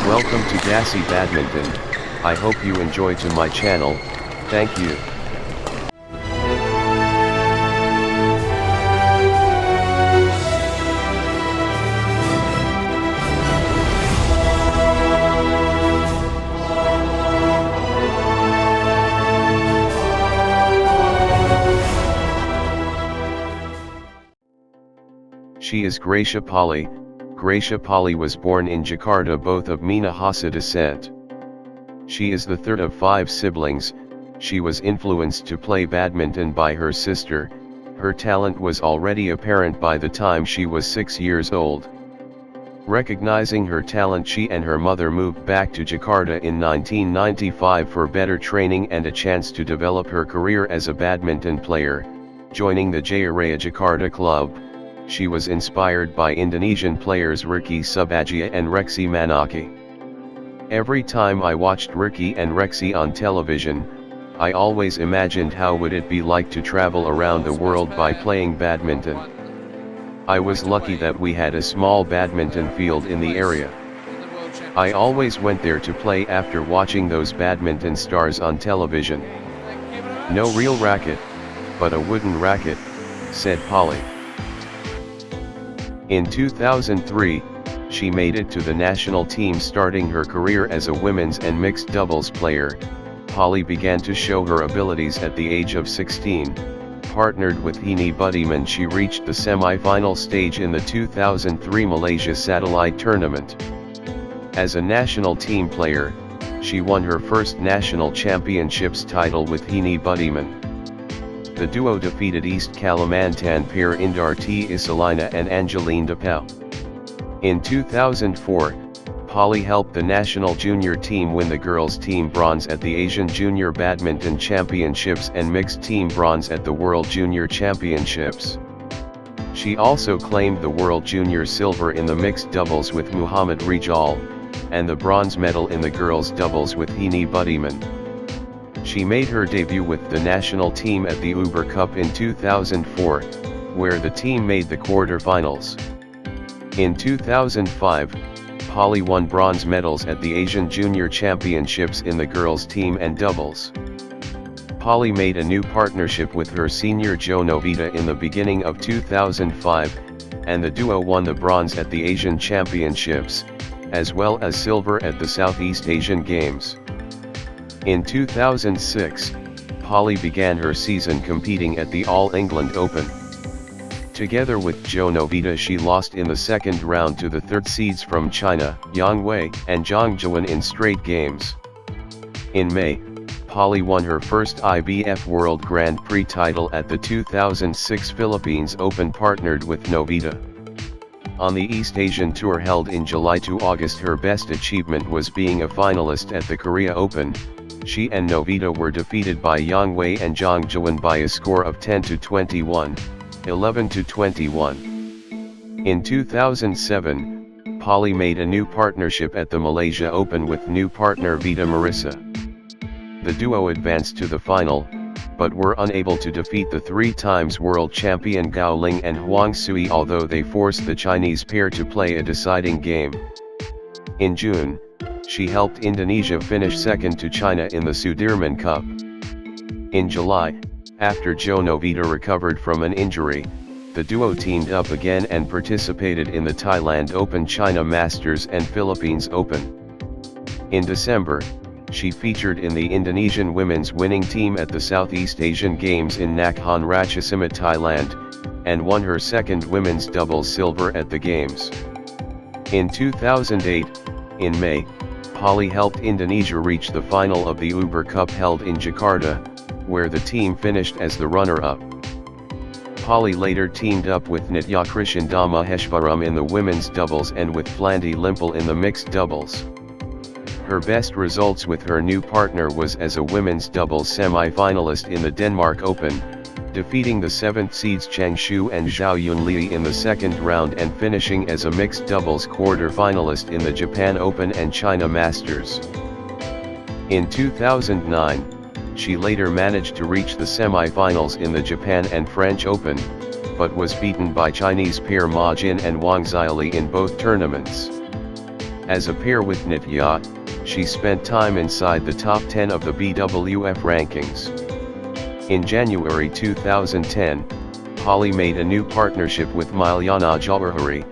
Welcome to Dassi Badminton. I hope you enjoy to my channel. Thank you. She is Greysia Polii. Greysia Polii was born in Jakarta, both of Minahasa descent. She is the third of 5 siblings. She was influenced to play badminton by her sister. Her talent was already apparent by the time she was 6 years old. Recognizing her talent, she and her mother moved back to Jakarta in 1995 for better training and a chance to develop her career as a badminton player, joining the Jaya Raya Jakarta club. She was inspired by Indonesian players Ricky Subagio and Rexy Manaki. Every time I watched Ricky and Rexy on television, I always imagined how would it be like to travel around the world by playing badminton. I was lucky that we had a small badminton field in the area. I always went there to play after watching those badminton stars on television. No real racket, but a wooden racket, said Polii. In 2003, she made it to the national team, starting her career as a women's and mixed doubles player. Polii began to show her abilities at the age of 16. Partnered with Ning Budiman, she reached the semi-final stage in the 2003 Malaysia Satellite Tournament. As a national team player, she won her first national championships title with Ning Budiman. The duo defeated East Kalimantan pair Indarti Isalina and Angeline Depau. In 2004, Polii helped the national junior team win the girls' team bronze at the Asian Junior Badminton Championships and mixed team bronze at the World Junior Championships. She also claimed the World Junior silver in the mixed doubles with Muhammad Rijal, and the bronze medal in the girls' doubles with Ning Budiman. She made her debut with the national team at the Uber Cup in 2004, where the team made the quarter-finals. In 2005, Polii won bronze medals at the Asian Junior Championships in the girls' team and doubles. Polii made a new partnership with her senior Jo Novita in the beginning of 2005, and the duo won the bronze at the Asian Championships, as well as silver at the Southeast Asian Games. In 2006, Polii began her season competing at the All England Open. Together with Jo Novita, she lost in the second round to the third seeds from China, Yang Wei and Zhang in straight games. In May, Polii won her first IBF World Grand Prix title at the 2006 Philippines Open, partnered with Novita. On the East Asian Tour held in July to August, her best achievement was being a finalist at the Korea Open. She and Novita were defeated by Yang Wei and Zhang by a score of 10-21, 11-21. In 2007, Polii made a new partnership at the Malaysia Open with new partner Vita Marissa. The duo advanced to the final, but were unable to defeat the 3-times world champion Gao Ling and Huang Sui, although they forced the Chinese pair to play a deciding game. In June, she helped Indonesia finish second to China in the Sudirman Cup. In July, after Jo Novita recovered from an injury, the duo teamed up again and participated in the Thailand Open, China Masters and Philippines Open. In December, she featured in the Indonesian women's winning team at the Southeast Asian Games in Nakhon Ratchasima, Thailand, and won her second women's doubles silver at the Games. In 2008, in May, Polii helped Indonesia reach the final of the Uber Cup held in Jakarta, where the team finished as the runner-up. Polii later teamed up with Nitya Krishandama Heshvaram in the women's doubles and with Flandy Limpel in the mixed doubles. Her best results with her new partner was as a women's doubles semi-finalist in the Denmark Open, defeating the 7th seeds Chang Shu and Zhao Yunli in the second round and finishing as a mixed doubles quarter-finalist in the Japan Open and China Masters. In 2009, she later managed to reach the semi-finals in the Japan and French Open, but was beaten by Chinese pair Ma Jin and Wang Xiaoli in both tournaments. As a pair with Nitya, she spent time inside the top 10 of the BWF rankings. In January 2010, Polii made a new partnership with Milyana Jawahari.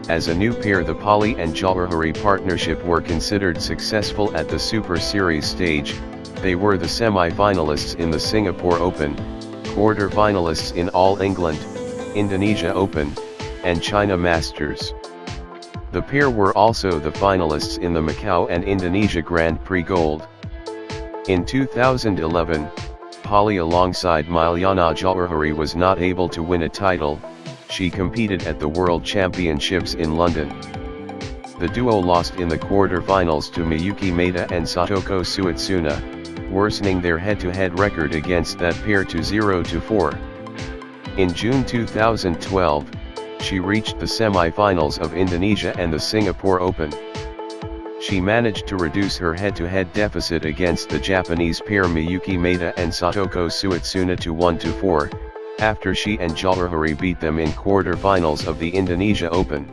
As a new pair, the Polii and Jawahari partnership were considered successful at the Super Series stage. They were the semi-finalists in the Singapore Open, quarter-finalists in All England, Indonesia Open, and China Masters. The pair were also the finalists in the Macau and Indonesia Grand Prix Gold. In 2011, Polii alongside Milyana Jawahari was not able to win a title. She competed at the World Championships in London. The duo lost in the quarter-finals to Miyuki Maeda and Satoko Suetsuna, worsening their head-to-head record against that pair to 0-4. In June 2012, she reached the semi-finals of Indonesia and the Singapore Open. She managed to reduce her head-to-head deficit against the Japanese pair Miyuki Maeda and Satoko Suetsuna to 1-4, after she and Jawahari beat them in quarter-finals of the Indonesia Open.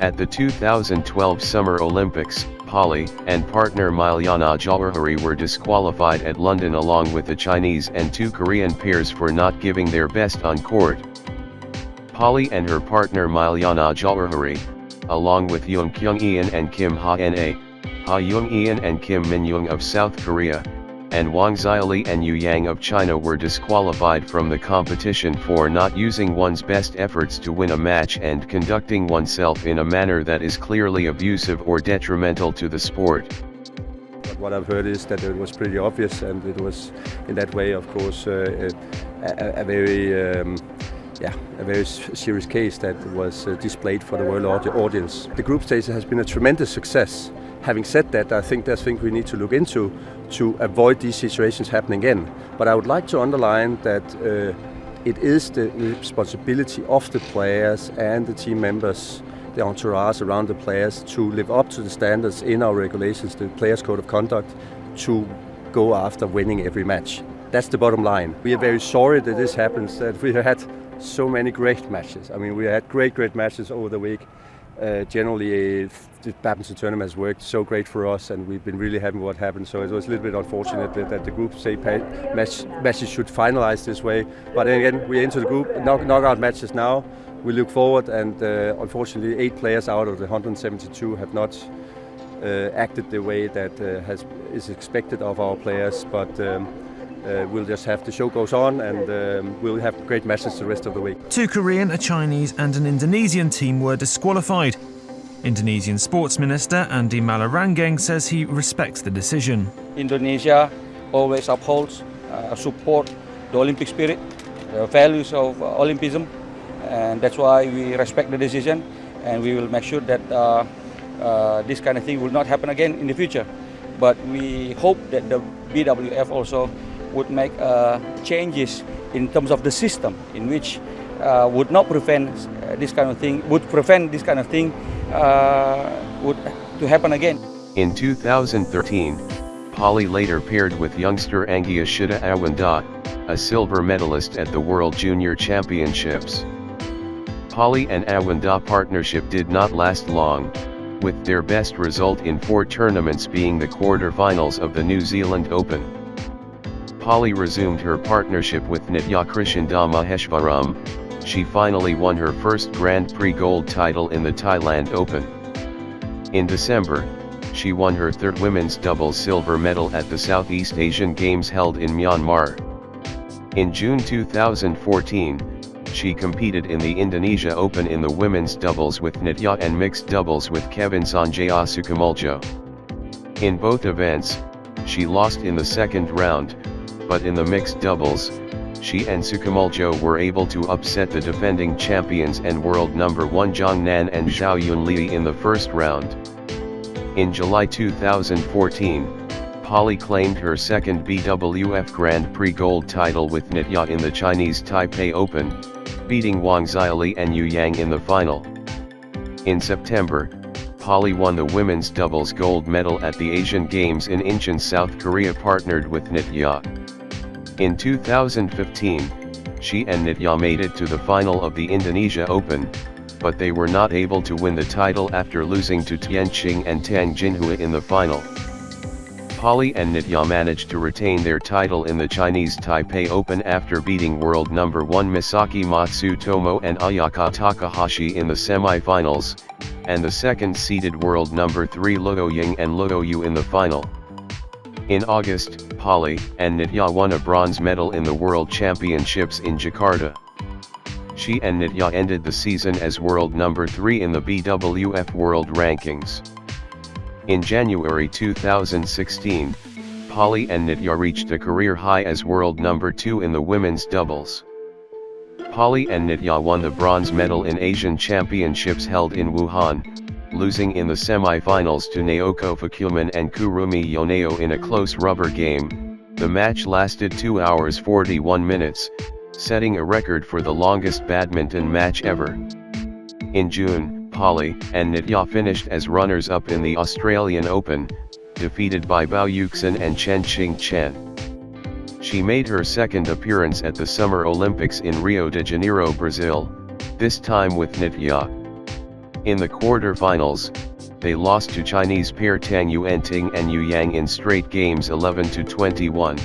At the 2012 Summer Olympics, Polii and partner Milyana Jawahari were disqualified at London along with the Chinese and two Korean pairs for not giving their best on court. Polii and her partner Milyana Jawahari, along with Yoon Kyung-eun and Kim Ha-na, Ha Young-eun and Kim Min-young of South Korea, and Wang Xiaoli and Yu Yang of China were disqualified from the competition for not using one's best efforts to win a match and conducting oneself in a manner that is clearly abusive or detrimental to the sport. But what I've heard is that it was pretty obvious, and it was in that way, of course, a very serious case that was displayed for the world audience. The group stage has been a tremendous success. Having said that, I think there's things we need to look into to avoid these situations happening again. But I would like to underline that it is the responsibility of the players and the team members, the entourage around the players, to live up to the standards in our regulations, the Players' Code of Conduct, to go after winning every match. That's the bottom line. We are very sorry that this happens, that we had so many great matches. I mean, we had great matches over the week. Generally, the badminton tournament has worked so great for us, and we've been really happy with what happened. So it was a little bit unfortunate that the group stage matches should finalize this way. But again, we're into the group knockout matches now. We look forward, and unfortunately, 8 players out of the 172 have not acted the way that is expected of our players. But we'll just have the show goes on, and we'll have great matches the rest of the week. 2 Korean, a Chinese and an Indonesian team were disqualified. Indonesian Sports Minister Andi Malarangeng says he respects the decision. Indonesia always upholds, support the Olympic spirit, the values of Olympism, and that's why we respect the decision, and we will make sure that this kind of thing will not happen again in the future. But we hope that the BWF also would make changes in terms of the system, in which would not prevent this kind of thing, would prevent this kind of thing to happen again. In 2013, Polii later paired with youngster Anggia Awanda, a silver medalist at the World Junior Championships. Polii and Awanda partnership did not last long, with their best result in 4 tournaments being the quarter-finals of the New Zealand Open. Polii resumed her partnership with Nitya Krishnada Maheshwaram. She finally won her first Grand Prix gold title in the Thailand Open. In December, she won her 3rd women's doubles silver medal at the Southeast Asian Games held in Myanmar. In June 2014, she competed in the Indonesia Open in the women's doubles with Nitya and mixed doubles with Kevin Sanjaya Sukamuljo. In both events, she lost in the second round, but in the mixed doubles, she and Sukamuljo were able to upset the defending champions and world number 1 Zhang Nan and Zhao Yunli in the first round. In July 2014, Polii claimed her second BWF Grand Prix gold title with Nitya in the Chinese Taipei Open, beating Wang Xiaoli and Yu Yang in the final. In September, Polii won the women's doubles gold medal at the Asian Games in Incheon, South Korea, partnered with Nitya. In 2015, she and Nitya made it to the final of the Indonesia Open, but they were not able to win the title after losing to Tianqing and Tang Jinhua in the final. Polii and Nitya managed to retain their title in the Chinese Taipei Open after beating world number 1 Misaki Matsutomo and Ayaka Takahashi in the semi-finals, and the second-seeded world number 3 Luo Ying and Luo Yu in the final. In August, Polii and Nitya won a bronze medal in the World Championships in Jakarta. She and Nitya ended the season as world number 3 in the BWF World Rankings. In January 2016, Polii and Nitya reached a career high as world number 2 in the women's doubles. Polii and Nitya won the bronze medal in Asian Championships held in Wuhan, losing in the semi-finals to Naoko Fukuman and Kurumi Yoneo in a close rubber game. The match lasted 2 hours 41 minutes, setting a record for the longest badminton match ever. In June, Polii and Nitya finished as runners-up in the Australian Open, defeated by Bao Yuxin and Chen Qingchen. She made her second appearance at the Summer Olympics in Rio de Janeiro, Brazil, this time with Nitya. In the quarter-finals, they lost to Chinese pair Tang Yuanting and Yu Yang in straight games 11-21,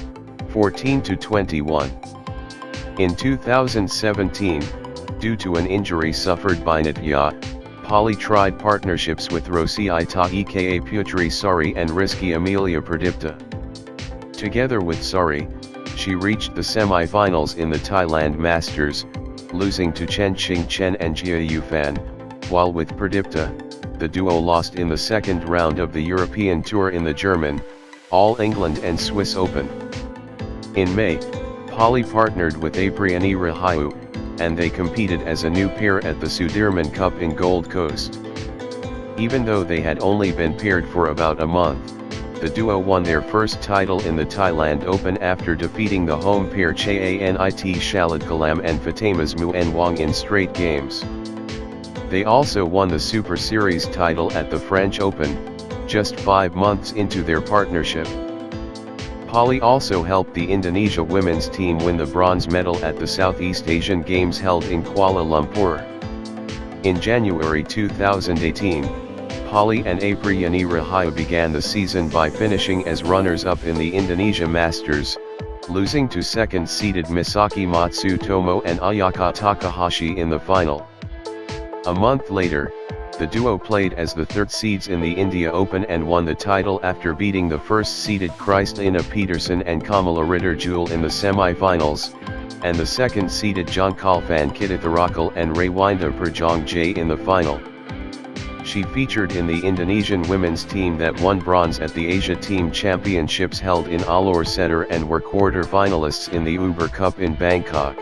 14-21. In 2017, due to an injury suffered by Nitya, Polii tried partnerships with Rosi Ita aka Putri Sari and Rizky Amelia Pradipta. Together with Sari, she reached the semi-finals in the Thailand Masters, losing to Chen Qingchen and Jia Yufan, while with Pradipta, the duo lost in the second round of the European Tour in the German, All England and Swiss Open. In May, Polii partnered with Apriyani Rahayu, and they competed as a new pair at the Sudirman Cup in Gold Coast. Even though they had only been paired for about a month, the duo won their first title in the Thailand Open after defeating the home pair Chanit Shalad Kalam and Fatema's Muan Wang in straight games. They also won the Super Series title at the French Open, just 5 months into their partnership. Polii also helped the Indonesia women's team win the bronze medal at the Southeast Asian Games held in Kuala Lumpur. In January 2018, Polii and Apriyani Rahayu began the season by finishing as runners-up in the Indonesia Masters, losing to second-seeded Misaki Matsutomo and Ayaka Takahashi in the final. A month later, the duo played as the third seeds in the India Open and won the title after beating the first-seeded Christina Peterson and Kamala Ritter-Jewell in the semi-finals, and the second-seeded Jongkalfan Kittatharakal and Raywinda Perjong Jay in the final. She featured in the Indonesian women's team that won bronze at the Asia Team Championships held in Alor Setar and were quarter-finalists in the Uber Cup in Bangkok.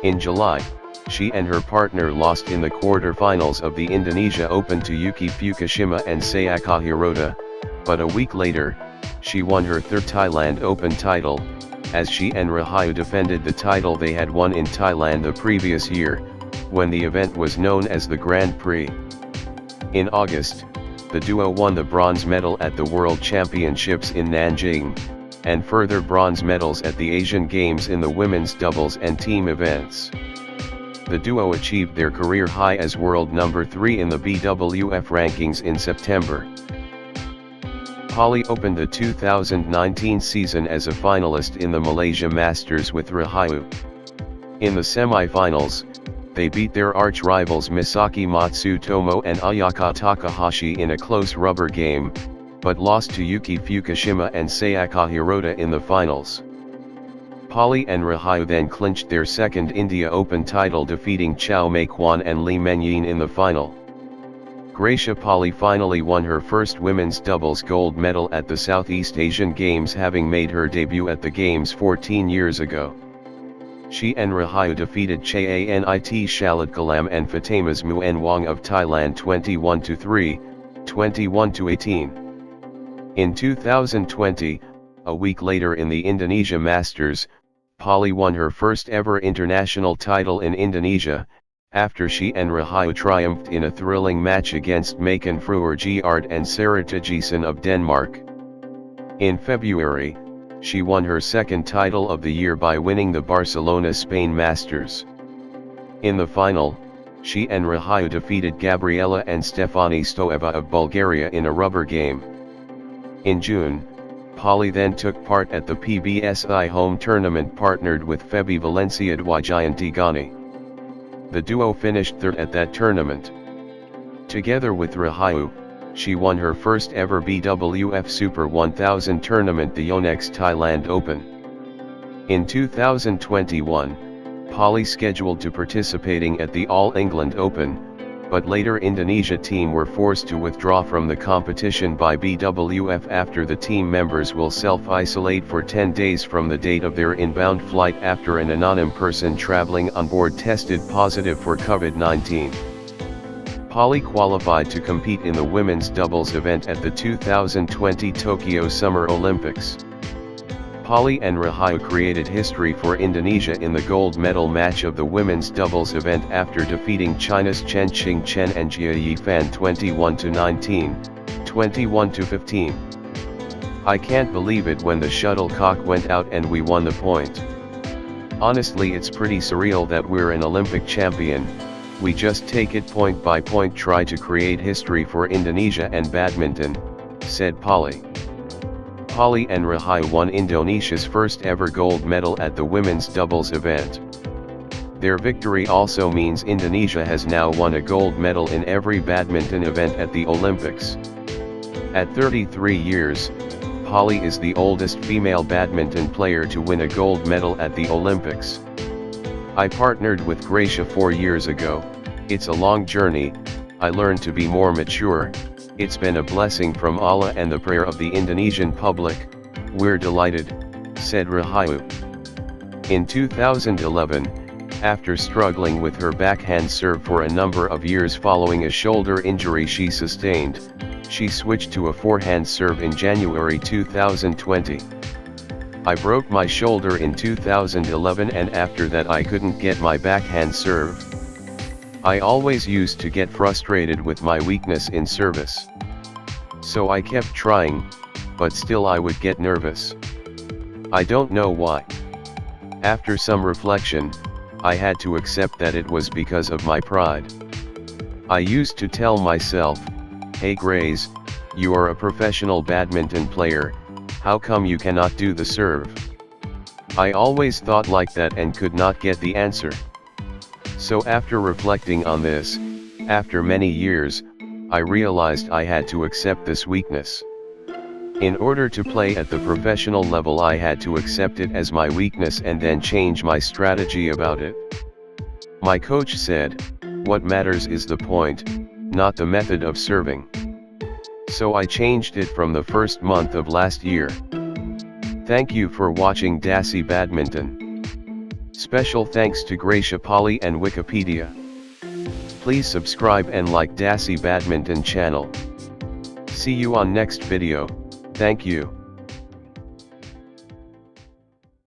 In July, she and her partner lost in the quarter-finals of the Indonesia Open to Yuki Fukushima and Sayaka Hirota, but a week later, she won her third Thailand Open title, as she and Rahayu defended the title they had won in Thailand the previous year, when the event was known as the Grand Prix. In August, the duo won the bronze medal at the World Championships in Nanjing, and further bronze medals at the Asian Games in the women's doubles and team events. The duo achieved their career high as world number 3 in the BWF rankings in September. Polii opened the 2019 season as a finalist in the Malaysia Masters with Rahayu. In the semi-finals, they beat their arch-rivals Misaki Matsutomo and Ayaka Takahashi in a close rubber game, but lost to Yuki Fukushima and Sayaka Hirota in the finals. Polii and Rahayu then clinched their second India Open title, defeating Chow Mei Kwan and Lee Menyin in the final. Greysia Polii finally won her first women's doubles gold medal at the Southeast Asian Games, having made her debut at the Games 14 years ago. She and Rahayu defeated Chanit Shalad Kalam and Fatema's Muan Wang of Thailand 21-3, 21-18. In 2020, a week later in the Indonesia Masters, Polii won her first ever international title in Indonesia, after she and Rahayu triumphed in a thrilling match against Maken Fruergaard and Sarah Thijssen of Denmark. In February, she won her second title of the year by winning the Barcelona Spain Masters. In the final, she and Rahayu defeated Gabriela and Stefani Stoeva of Bulgaria in a rubber game. In June, Polii then took part at the PBSI home tournament partnered with Febi Valencia Dwajayantigani. The duo finished third at that tournament. Together with Rahayu, she won her first ever BWF Super 1000 tournament, the Yonex Thailand Open. In 2021, Polii scheduled to participating at the All England Open, but later Indonesia team were forced to withdraw from the competition by BWF after the team members will self-isolate for 10 days from the date of their inbound flight after an anonymous person traveling on board tested positive for COVID-19. Polii qualified to compete in the women's doubles event at the 2020 Tokyo Summer Olympics. Polii and Rahayu created history for Indonesia in the gold medal match of the women's doubles event after defeating China's Chen Qingchen and Jia Yifan 21-19, 21-15. I can't believe it when the shuttlecock went out and we won the point. Honestly, it's pretty surreal that we're an Olympic champion. We just take it point by point, try to create history for Indonesia and badminton, said Polii. Polii and Rahayu won Indonesia's first ever gold medal at the women's doubles event. Their victory also means Indonesia has now won a gold medal in every badminton event at the Olympics. At 33 years, Polii is the oldest female badminton player to win a gold medal at the Olympics. I partnered with Greysia 4 years ago. It's a long journey. I learned to be more mature. It's been a blessing from Allah and the prayer of the Indonesian public. We're delighted, said Rahayu. In 2011, after struggling with her backhand serve for a number of years following a shoulder injury she sustained, she switched to a forehand serve in January 2020. I broke my shoulder in 2011 and after that I couldn't get my backhand serve. I always used to get frustrated with my weakness in service. So I kept trying, but still I would get nervous. I don't know why. After some reflection, I had to accept that it was because of my pride. I used to tell myself, "Hey Grace, you are a professional badminton player, how come you cannot do the serve?" I always thought like that and could not get the answer. So after reflecting on this, after many years, I realized I had to accept this weakness. In order to play at the professional level, I had to accept it as my weakness and then change my strategy about it. My coach said, "What matters is the point, not the method of serving." So I changed it from the first month of last year. Thank you for watching Dasi Badminton. Special thanks to Greysia Polii and Wikipedia. Please subscribe and like Dasi Badminton channel. See you on next video. Thank you.